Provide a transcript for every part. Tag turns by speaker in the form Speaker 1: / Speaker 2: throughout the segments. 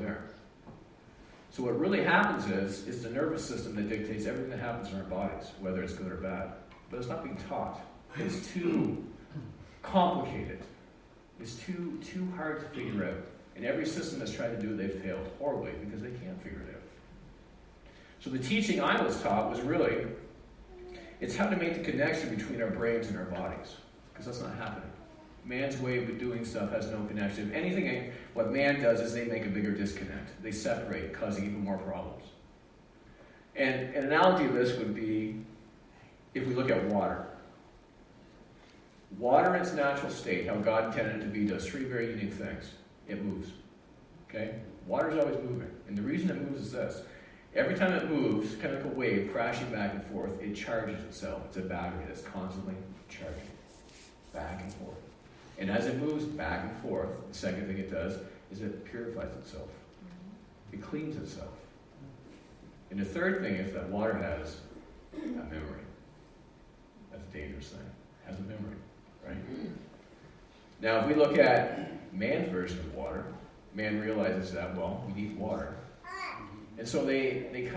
Speaker 1: there. So what really happens is the nervous system that dictates everything that happens in our bodies, whether it's good or bad. But it's not being taught. It's too complicated. It's too hard to figure out. And every system that's tried to do it, they've failed horribly because they can't figure it out. So the teaching I was taught was really, it's how to make the connection between our brains and our bodies. Because that's not happening. Man's way of doing stuff has no connection. If anything, what man does is they make a bigger disconnect. They separate, causing even more problems. And an analogy of this would be, if we look at water. Water in its natural state, how God intended it to be, does three very unique things. It moves. Okay? Water is always moving. And the reason it moves is this. Every time it moves, chemical wave crashing back and forth, it charges itself. It's a battery that's constantly charging. Back and forth. And as it moves back and forth, the second thing it does is it purifies itself. It cleans itself. And the third thing is that water has a memory. That's a dangerous thing. It has a memory, right? Now, if we look at man's version of water, man realizes that, well, we need water. And so they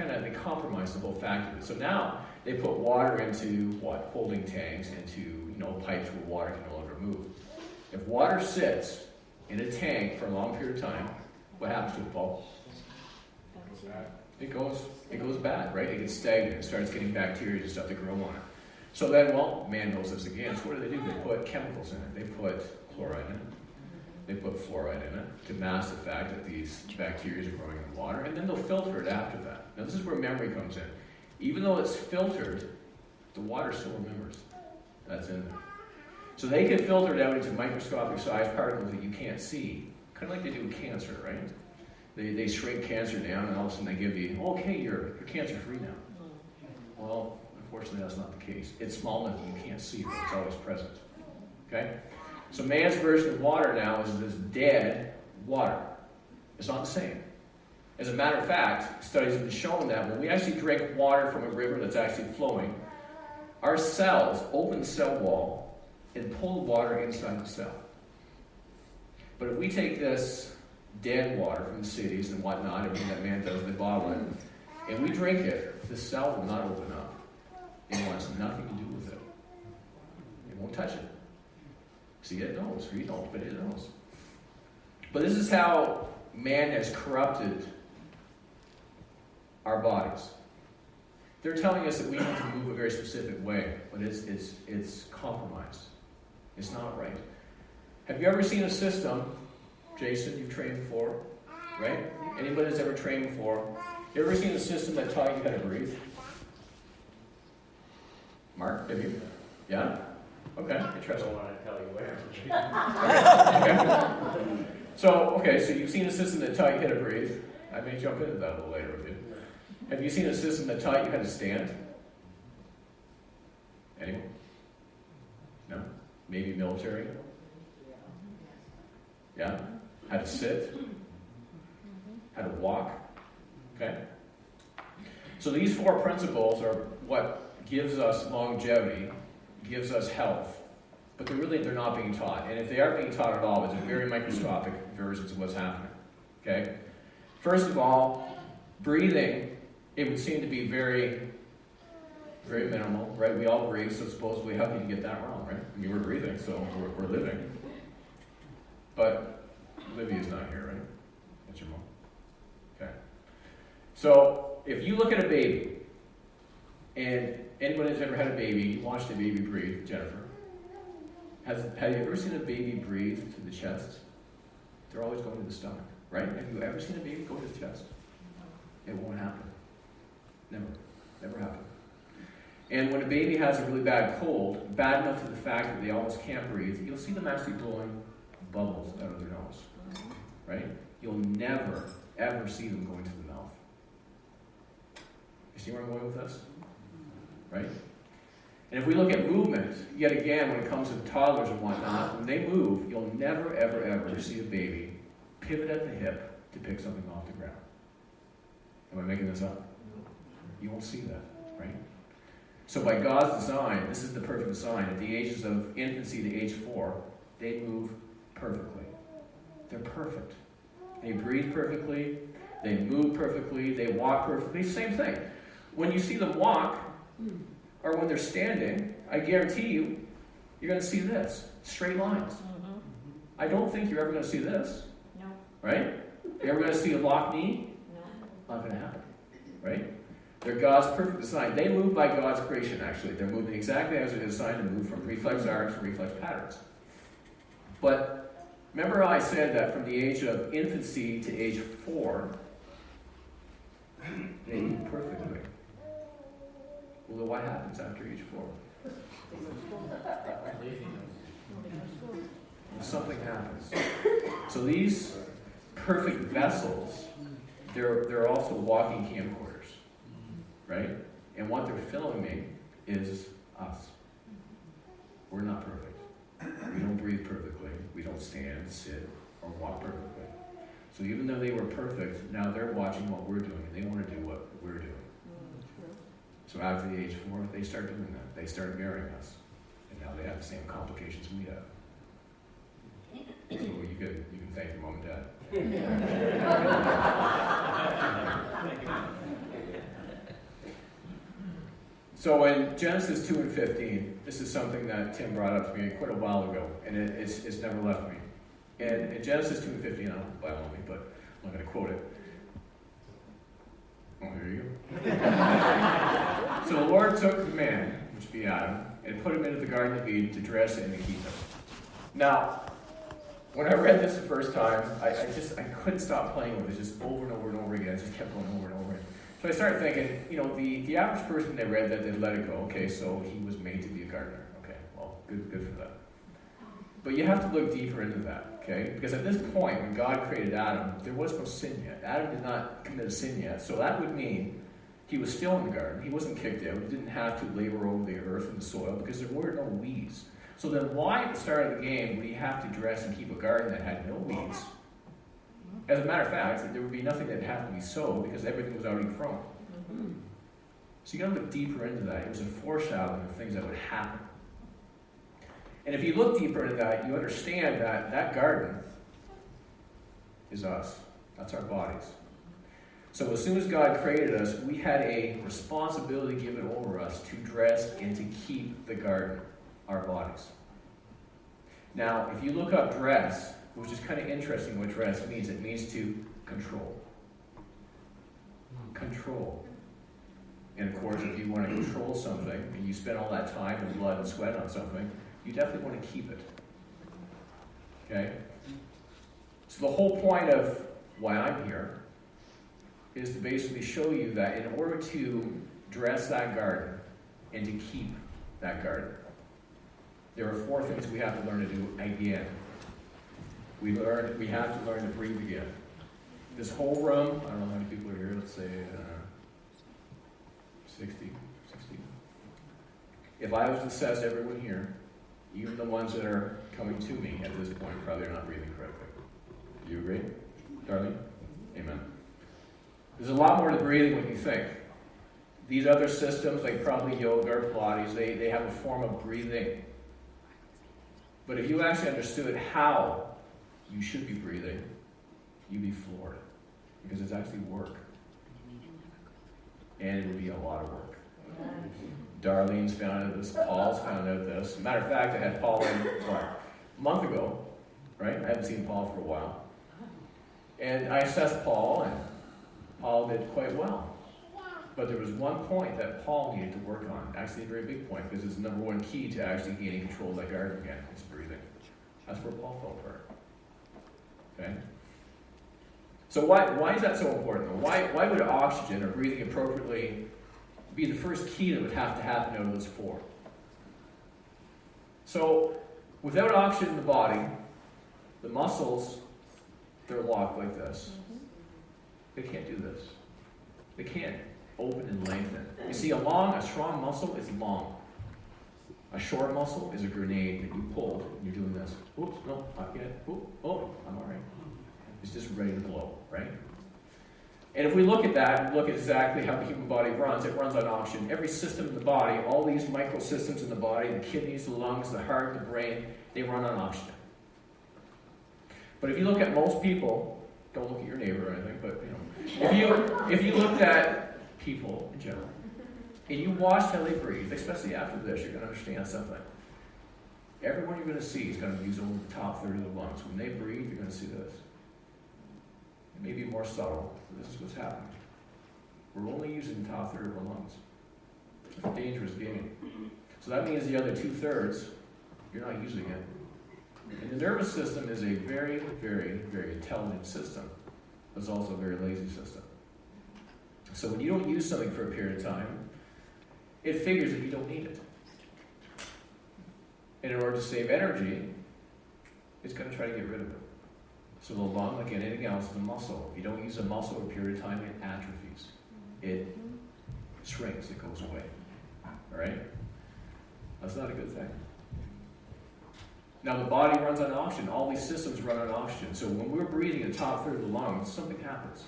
Speaker 1: compromise the whole fact of it. So now they put water into what? Holding tanks, into pipes where water can no longer move. If water sits in a tank for a long period of time, what happens to it, Paul? It goes bad, right? It gets stagnant. It starts getting bacteria and stuff that grow on it. So then, man knows this again. So what do? They put chemicals in it. They put chloride in it. They put fluoride in it to mask the fact that these bacteria are growing in water, and then they'll filter it after that. Now, this is where memory comes in. Even though it's filtered, the water still remembers. That's in there. So they can filter it out into microscopic sized particles that you can't see, kind of like they do with cancer, right? They shrink cancer down, and all of a sudden they give you, okay, you're cancer-free now. Well, unfortunately, that's not the case. It's small enough that you can't see it, but it's always present. Okay? So man's version of water now is this dead water. It's not the same. As a matter of fact, studies have been shown that when we actually drink water from a river that's actually flowing, our cells open the cell wall and pull the water inside the cell. But if we take this dead water from the cities and whatnot, everything that man does, they bottle it, and we drink it, the cell will not open up. It wants nothing to do with it. It won't touch it. See, it knows. We don't, but it knows. But this is how man has corrupted our bodies. They're telling us that we need to move a very specific way, but it's compromised. It's not right. Have you ever seen a system, Jason, you've trained before, right? Anybody that's ever trained before, you ever seen a system that taught you how to breathe? Mark, have you? Yeah? Okay, interesting.
Speaker 2: I don't want to tell you where.
Speaker 1: Okay. So you've seen a system that taught you how to breathe. I may jump into that a little later with you. Have you seen a system that taught you how to stand? Anyone? No? Maybe military? Yeah? How to sit? How to walk? Okay? So these four principles are what gives us longevity, gives us health, but they're not being taught. And if they are being taught at all, it's very microscopic versions of what's happening. Okay? First of all, breathing, it would seem to be very, very minimal, right? We all breathe, so supposedly how can you get that wrong, right? I mean, we're breathing, so we're living. But Olivia's not here, right? That's your mom. Okay. So if you look at a baby, and anybody that's ever had a baby, you watched a baby breathe, Jennifer. Have you ever seen a baby breathe to the chest? They're always going to the stomach, right? Have you ever seen a baby go to the chest? It won't happen. Never happen. And when a baby has a really bad cold, bad enough to the fact that they almost can't breathe, you'll see them actually blowing bubbles out of their nose, right? You'll never, ever see them going to the mouth. You see where I'm going with this? Right? And if we look at movement, yet again, when it comes to toddlers and whatnot, when they move, you'll never, ever, ever see a baby pivot at the hip to pick something off the ground. Am I making this up? You won't see that, right? So by God's design, this is the perfect design. At the ages of infancy to age 4, they move perfectly. They're perfect. They breathe perfectly. They move perfectly. They walk perfectly. Same thing. When you see them walk, or when they're standing, I guarantee you, you're going to see this. Straight lines. I don't think you're ever going to see this.
Speaker 2: No.
Speaker 1: Right? You're ever going to see a locked knee?
Speaker 2: No.
Speaker 1: Not going to happen. Right? They're God's perfect design. They move by God's creation, actually. They're moving exactly as they're designed to move, from reflex arcs to reflex patterns. But remember how I said that from the age of infancy to age 4, they move perfectly. Well, then what happens after age 4? Something happens. So these perfect vessels, they're also walking camcorders, right? And what they're filming is us. We're not perfect. We don't breathe perfectly. We don't stand, sit, or walk perfectly. So even though they were perfect, now they're watching what we're doing, and they want to do what we're doing. So after the age 4, they start doing that. They start marrying us. And now they have the same complications we have. So you can thank your mom and dad. So in Genesis 2 and 15, this is something that Tim brought up to me quite a while ago, and it's never left me. And in Genesis 2 and 15, I don't know if the Bible on me, but I'm not going to quote it. Oh, here you go. So the Lord took the man, which be Adam, and put him into the Garden of Eden to dress and to keep him. Now, when I read this the first time, I couldn't stop playing with it, just over and over and over again. It just kept going over and over again. So I started thinking, the average person that read that, they'd let it go. Okay, so he was made to be a gardener. Okay, well, good for that. But you have to look deeper into that, okay? Because at this point, when God created Adam, there was no sin yet. Adam did not commit a sin yet. So that would mean he was still in the garden. He wasn't kicked out. He didn't have to labor over the earth and the soil because there were no weeds. So then why at the start of the game would he have to dress and keep a garden that had no weeds? As a matter of fact, there would be nothing that had to be sowed because everything was already grown. So you got to look deeper into that. It was a foreshadowing of things that would happen. And if you look deeper into that, you understand that that garden is us. That's our bodies. So as soon as God created us, we had a responsibility given over us to dress and to keep the garden, our bodies. Now, if you look up dress, which is kind of interesting what dress means, it means to control. Control. And of course, if you want to control something, and you spend all that time and blood and sweat on something, you definitely want to keep it. Okay? So the whole point of why I'm here is to basically show you that in order to dress that garden and to keep that garden, there are 4 things we have to learn to do again. We have to learn to breathe again. This whole room, I don't know how many people are here, let's say 60. If I was to assess everyone here, even the ones that are coming to me at this point probably are not breathing correctly. Do you agree, Darlene? Amen. There's a lot more to breathing than you think. These other systems, like probably yoga or Pilates, they have a form of breathing. But if you actually understood how you should be breathing, you'd be floored. Because it's actually work. And it would be a lot of work. Darlene's found out this, Paul's found out this. Matter of fact, I had Paul in, a month ago, right? I haven't seen Paul for a while. And I assessed Paul, and Paul did quite well. But there was one point that Paul needed to work on, actually a very big point, because it's the number 1 key to actually gaining control of that garden again, is breathing. That's where Paul fell apart. Okay? So why is that so important, though? Why would oxygen, or breathing appropriately, be the first key that would have to happen out of those 4? So, without oxygen in the body, the muscles, they're locked like this. They can't do this. They can't open and lengthen. You see, a strong muscle is long. A short muscle is a grenade that you pull and you're doing this. Oops, no, not yet. Oops, oh, I'm all right. It's just ready to blow, right? And if we look at that, and look at exactly how the human body runs, it runs on oxygen. Every system in the body, all these microsystems in the body, the kidneys, the lungs, the heart, the brain, they run on oxygen. But if you look at most people, Don't look at your neighbor or anything, but if you looked at people in general, and you watched how they breathe, especially after this, you're going to understand something. Everyone you're going to see is going to use only the top third of the lungs. When they breathe, you're going to see this. It may be more subtle, but this is what's happening. We're only using the top third of our lungs. It's a dangerous game. So that means the other 2/3, you're not using it. And the nervous system is a very, very, very intelligent system. It's also a very lazy system. So when you don't use something for a period of time, it figures that you don't need it. And in order to save energy, it's going to try to get rid of it. So the lung, like anything else, is a muscle. If you don't use a muscle for a period of time, it atrophies. It shrinks, it goes away. All right? That's not a good thing. Now the body runs on oxygen. All these systems run on oxygen. So when we're breathing the top third of the lungs, something happens.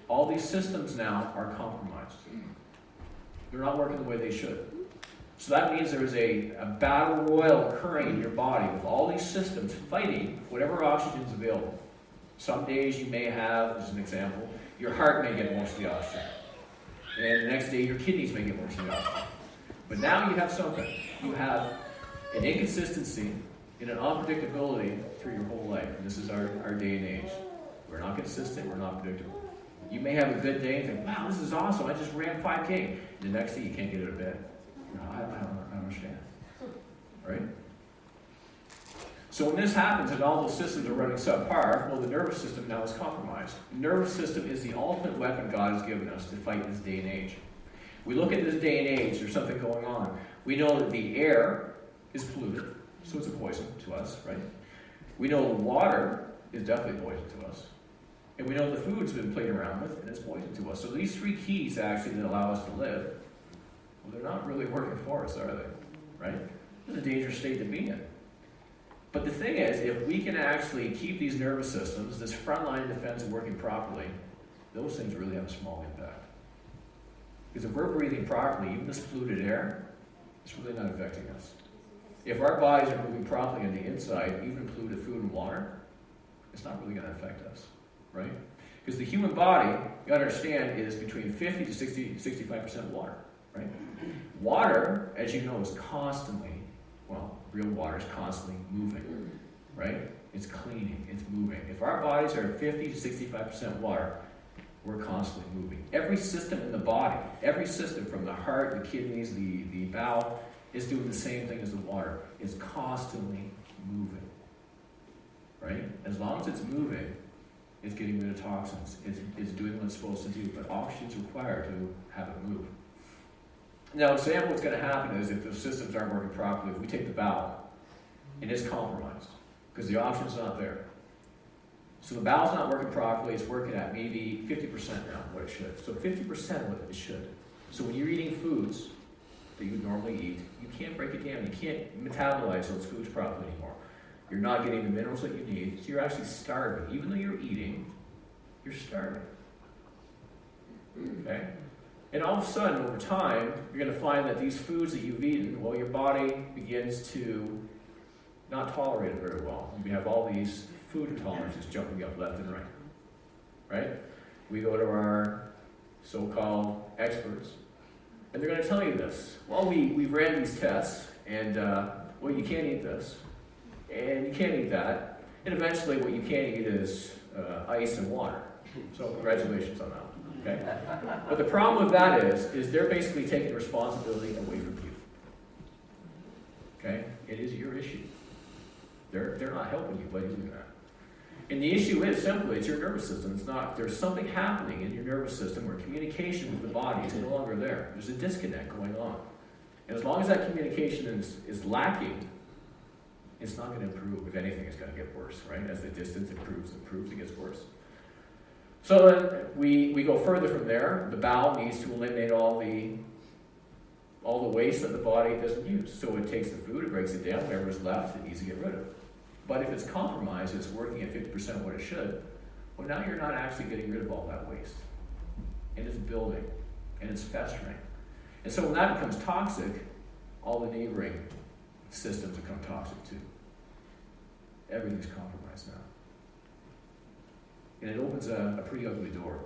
Speaker 1: All these systems now are compromised. They're not working the way they should. So that means there is a battle royal occurring in your body with all these systems fighting whatever oxygen is available. Some days you may have, as an example, your heart may get most of the oxygen. And the next day your kidneys may get most of the oxygen. But now you have something. You have an inconsistency and an unpredictability through your whole life. And this is our day and age. We're not consistent, we're not predictable. You may have a good day and think, wow, this is awesome, I just ran 5K. The next day you can't get out of bed. No, I don't understand. Right? So when this happens and all those systems are running subpar, well, the nervous system now is compromised. The nervous system is the ultimate weapon God has given us to fight this day and age. We look at this day and age, there's something going on. We know that the air is polluted, so it's a poison to us, right? We know the water is definitely poison to us. And we know the food's been played around with, and it's poison to us. So these three keys, actually, that allow us to live, well, they're not really working for us, are they? Right? It's a dangerous state to be in. But the thing is, if we can actually keep these nervous systems, this frontline defense working properly, those things really have a small impact. Because if we're breathing properly, even this polluted air, it's really not affecting us. If our bodies are moving properly on the inside, even polluted food and water, it's not really going to affect us. Right? Because the human body, you understand, is between 50 to 65% water. Right? Water, as you know, is constantly, well, real water is constantly moving. Right? It's cleaning, it's moving. If our bodies are 50 to 65% water, we're constantly moving. Every system in the body, every system from the heart, the kidneys, the bowel, is doing the same thing as the water. It's constantly moving. Right? As long as it's moving, it's getting rid of toxins. It's doing what it's supposed to do. But oxygen is required to have it move. Now, example, what's going to happen is if the systems aren't working properly, if we take the bowel, it is compromised because the oxygen's not there. So the bowel's not working properly. It's working at maybe 50% now what it should. So 50% what it should. So when you're eating foods that you would normally eat, you can't break it down. You can't metabolize those foods properly anymore. You're not getting the minerals that you need, so you're actually starving. Even though you're eating, you're starving. Okay? And all of a sudden, over time, you're going to find that these foods that you've eaten, well, your body begins to not tolerate it very well. We have all these food intolerances jumping up left and right. Right? We go to our so-called experts, and they're going to tell you this. Well, we ran these tests, and, well, you can't eat this. And you can't eat that. And eventually what you can't eat is ice and water. So congratulations on that. Okay? But the problem with that is they're basically taking responsibility away from you. Okay? It is your issue. They're not helping you by doing that. And the issue is simply, it's your nervous system. It's not, there's something happening in your nervous system where communication with the body is no longer there. There's a disconnect going on. And as long as that communication is lacking, it's not going to improve. If anything, it's going to get worse, right? As the distance improves, it gets worse. So then we go further from there. The bowel needs to eliminate all the waste that the body doesn't use. So it takes the food, it breaks it down, whatever's left, it needs to get rid of. But if it's compromised, it's working at 50% of what it should, well, now you're not actually getting rid of all that waste. And it's building, and it's festering. And so when that becomes toxic, all the neighboring systems become toxic too. Everything's compromised now. and it opens a pretty ugly door.